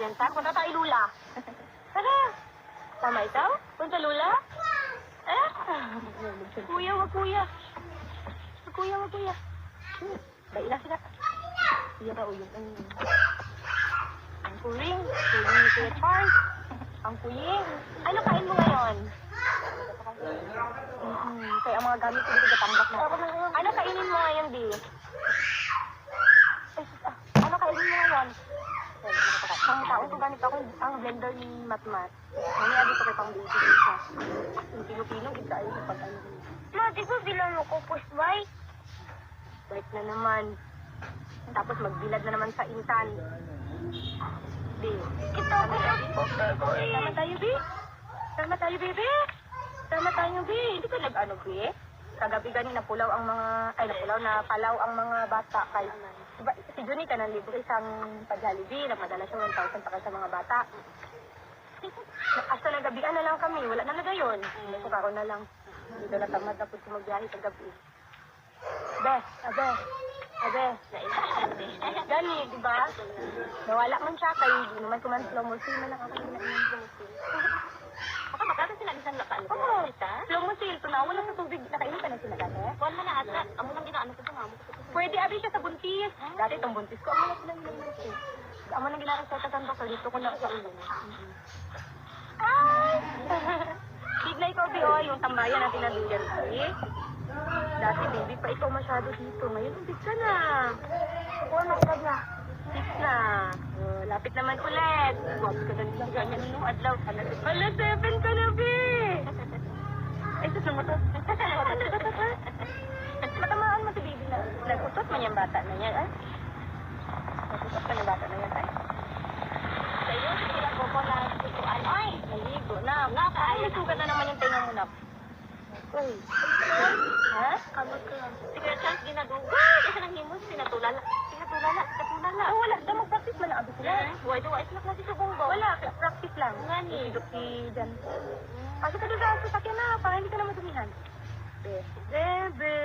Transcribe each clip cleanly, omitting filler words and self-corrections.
Jensan. Punta tayo, Lula. Tara. Tama ikaw? Punta, Lula? Eh? Kuya, wag kuya. Wag kuya, wag kuya. Dahil na sila. Iya ba, uyog ang... Ang kuring. Kuring ni Kuya Charles. Ang kuying. Ano kain mo ngayon? Kaya ang mga gamit ko dito katambak na. Ano kainin mo ngayon, Di? Ano kainin mo ngayon? Ang taon ko ganito ako ang blender ni Matmat. Mamaya dito kay pang baby siya. Yung Pilipino, kita ay pag ano. Ma, di ba bilang mo ko push bike? Bike na naman. Tapos magbilad na naman sa intan. Di. Ito ko Sama tayo, Bi. Sama tayo, Bebe. Sama tayo, Bi. Hindi ka nag-ano, Bi? Kagabi ganina pulaw ang mga... Ay, napalaw ang mga bata. Kay, diba, si Johnny ka nanlibre isang pag-Jollibee. Nagpadala siya 1,000 para sa mga bata. Hasta nagabian na lang kami. Wala na na yun. So, karo na lang. Dito na tamad na po sumagyahe kagabi. Abe. Gani, di ba? Nawala man siya kay di naman kuman slow motion man lang ako na Baka makaka sila isang lakaan ko. Oo. Slow motion, tunawa na sa tubig. Nakainin ka na sila dati. Kuwan man na ata. Amo nang ginaano ko sa mamo. Pwede abi siya sa buntis. Dati itong buntis ko. Amo na sila yung buntis. Amo nang ginagawa sa tatang doktor. Dito ko na sa ulo. Ay! Bigla ikaw, Bio, yung tambayan natin na Lujansi. Dati, baby pa ikaw masyado dito. Ngayon, big ka na. Kuwan na edad na. 6 na. Lapit naman ulit. Wag ka na lang ganyan nung adlaw. Ala, 7 ka na, Bi! Ay, sus, namutot. Matamaan mo si baby na. Nagutot man yung bata na yan, ay. Nagutot ka ng bata na yan, ay. Sa'yo, sila ko ko na tutuan. Ay! Naligo na. Ay, nasugat na naman yung tinga mo na. Uy. Ha? Kamot ko lang. Sige, chance ginadugay. Isa nang himos, sinatulala. Katulala. Oh, wala. Da, mag-practice man na abi sila. Why do I slack na si Subonggo? Wala, practice lang. Ngani? Duki dyan. Pasok ka doon sa sasakyan na, para hindi ka na madumihan. Bebe. Bebe.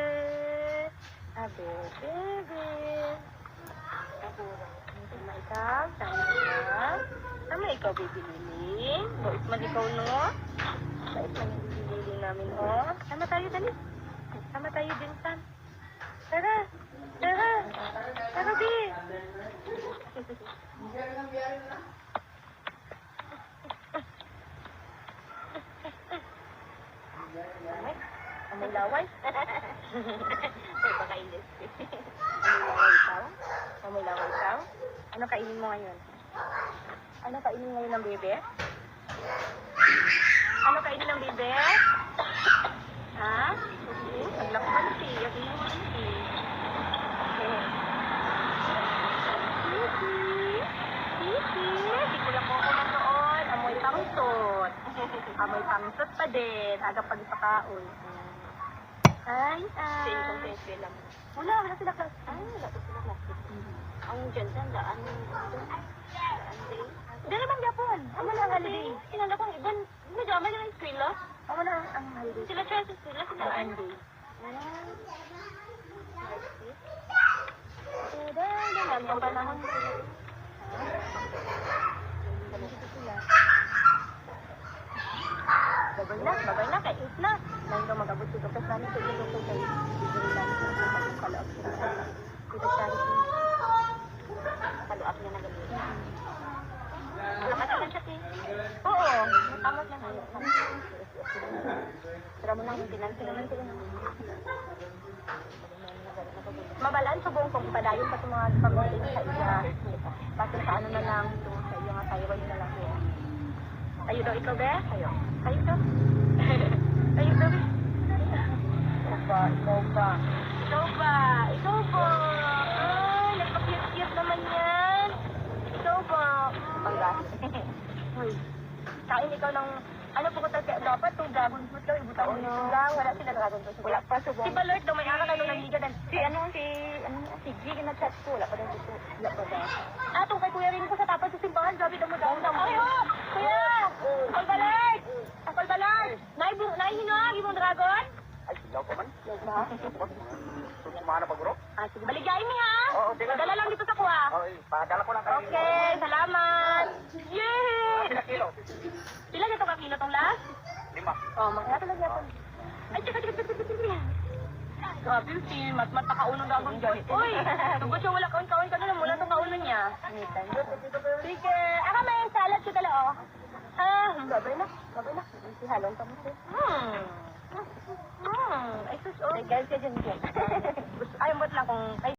Sama ikaw, sama ikaw, baby Lily. Bait man ikaw, no? Bait man yung baby Lily namin, oh. Sama tayo, dali. Sama tayo din, Sam. Tara, Bi. Amoy laway. Ay, baka ilis. Amoy laway ikaw? Ano kainin mo ngayon? Ano kainin ngayon ng bebe? Ano kainin ng bebe? Ha? Naglakpan si. Yakin mo si. Kiki. Di ko lang ko noon. Amoy pangsot. Amoy pangsot pa din. Aga pag ipakaon. Ay. Sense lang. Wala sila class. Ay, wala ko sila plastic. Ang Jensen, daan din. Dali man Japon. Amo na ang holiday. Kinala ko, iban, medyo amay na yung eskwela. Amo na ang holiday. Sila siya sa eskwela, sila Ang ano. holiday. Ang panahon sila. Babay na, kay Is na. Nang daw mag-abot sa kapes namin, kaya ito ko kay Bibili namin sa pagkakalaap sila. Kita charity. Kaluap niya na gabi. Malakas lang siya, Oo. Matamos lang. Tara mo lang, tinansin naman sila. Mabalaan sa buong kung ipadayon pa sa mga pamilya sa iya. Basta sa ano na lang, sa iyo nga thyroid na lang. Tayo daw ikaw, be? Tayo. Tayo daw. Tayo daw, be. Ikaw ba? Ay, nagpa-cute-cute naman yan. Ikaw ba? Panggas. Uy, kain ikaw ng... Ano po ko dapat itong dragon fruit daw, ibutang mo nito lang. Wala sila dragon fruit. Wala pa, subong. Si Balort daw, may araw na doon ng liga. Si G, ginag-chat ko. Wala pa daw dito. Wala pa daw. Atong kay Kuya rin ko sa tapat sa simbahan. Grabe daw mo daw. Ayo! Kuya! Ang Balort! Ang Balort! Naihinag yung dragon? Ay, sigaw pa man. Ba? Sumama na pa, bro? Sige, baligayin niya ha? Oo, sige. Dala lang dito sa kuha. Oo, padala ko lang kayo. Okay, salamat. daw. Pila na itong kakilo tong last? 5. Oh, magkaya talaga ako. Ay, tsaka. Grabe, si Mat pakaunon gagawin dyan. Uy, tugod siya wala kaon-kaon ka na lang mula itong kaunon niya. Sige, ako may salad ko tala, oh. Gabay na. Si halong pa mo siya. Ay, sus, oh. Ay, guys, ka dyan, Jen. Ayaw mo lang kung,